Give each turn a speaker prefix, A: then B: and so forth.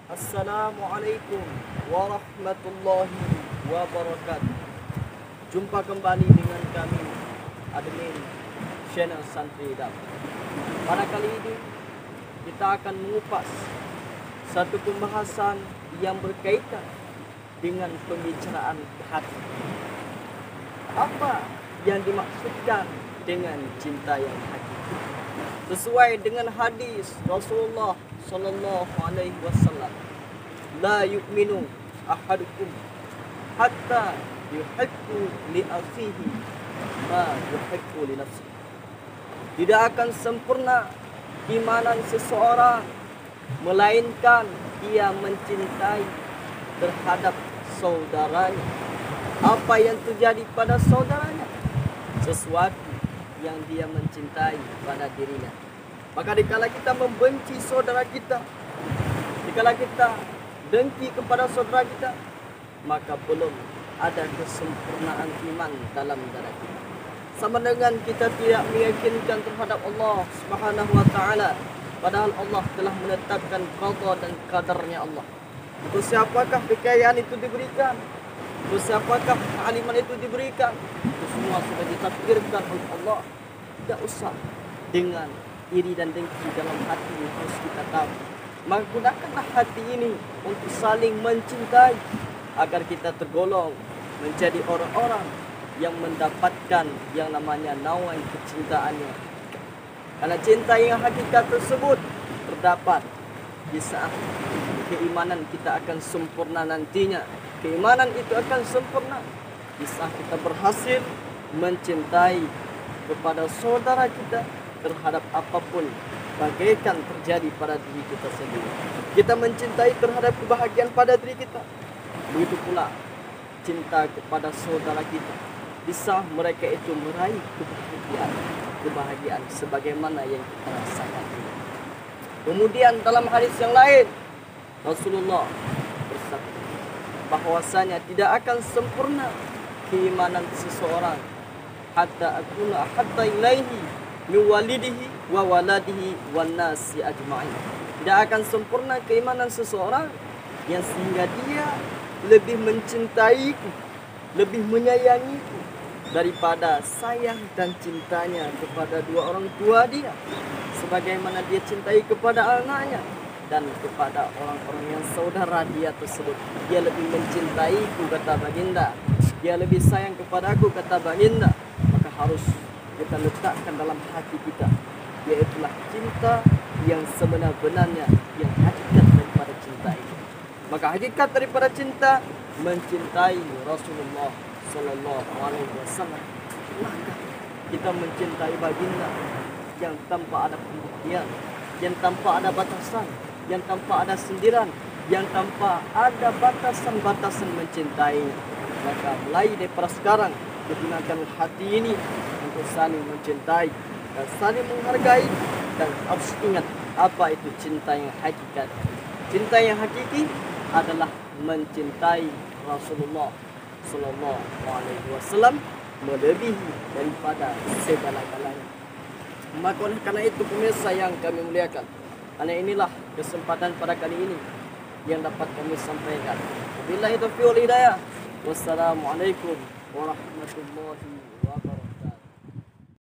A: Assalamualaikum warahmatullahi wabarakatuh. Jumpa kembali dengan kami, admin channel Santri Dam. Pada kali ini kita akan mengupas satu pembahasan yang berkaitan dengan pembicaraan hati. Apa yang dimaksudkan dengan cinta yang hakiki? Sesuai dengan hadis Rasulullah sallallahu alaihi wasallam, la yu'minu ahadukum hatta yuhibbu li akhihi ma yuhibbu li nafsihi. Tidak akan sempurna imanan seseorang melainkan ia mencintai terhadap saudaranya apa yang terjadi pada saudaranya, sesuatu yang dia mencintai pada dirinya. Maka dikala kita membenci saudara kita, dikala kita dengki kepada saudara kita, maka belum ada kesempurnaan iman dalam diri kita. Sama dengan kita tidak meyakinkan terhadap Allah Subhanahu wa taala, padahal Allah telah menetapkan qada dan qadarnya Allah. Untuk siapakah kekayaan itu diberikan? Untuk siapakah kealiman itu diberikan? Itu semua sudah ditakdirkan oleh Allah. Tidak usah dengan iri dan dengki dalam hati yang harus kita tahu. Maka gunakanlah hati ini untuk saling mencintai agar kita tergolong menjadi orang-orang yang mendapatkan yang namanya naungan kecintaannya. Karena cinta yang hakikat tersebut terdapat di saat keimanan kita akan sempurna nantinya. Keimanan itu akan sempurna di saat kita berhasil mencintai kepada saudara kita terhadap apapun bagaikan terjadi pada diri kita sendiri. Kita mencintai terhadap kebahagiaan pada diri kita. Begitu pula cinta kepada saudara kita. Bisa mereka itu meraih kebahagiaan sebagaimana yang kita rasakan. Kemudian dalam hadis yang lain Rasulullah bersabda bahwasanya tidak akan sempurna keimanan seseorang hatta akuna hatta ilaihi min walidihi wa waladihi wan nasi ajma'in. Tidak akan sempurna keimanan seseorang yang sehingga dia lebih mencintaiku, lebih menyayangiku daripada sayang dan cintanya kepada dua orang tua dia, sebagaimana dia cintai kepada anaknya dan kepada orang-orang yang saudara dia tersebut. Dia lebih mencintaiku, kata baginda. Dia lebih sayang kepadaku, kata baginda. Maka harus kita letakkan dalam hati kita, yaitulah cinta yang sebenar-benarnya, yang hakikat daripada cinta itu. Maka hakikat daripada cinta mencintai Rasulullah sallallahu alaihi wasallam. Maka kita mencintai baginda yang tanpa ada pembuktian, yang tanpa ada batasan, yang tanpa ada sindiran, yang tanpa ada batasan-batasan mencintai. Maka mulai daripada sekarang gunakan hati ini untuk saling mencintai dan saling menghargai, dan harus ingat apa itu cinta yang hakikat. Cinta yang hakiki adalah mencintai Rasulullah sallallahu alaihi wasallam melebihi daripada segala-galanya. Maka oleh karena itu pemirsa yang kami muliakan, karena inilah kesempatan pada kali ini yang dapat kami sampaikan. Wabillahi taufiq wal hidayah. Wassalamualaikum warahmatullahi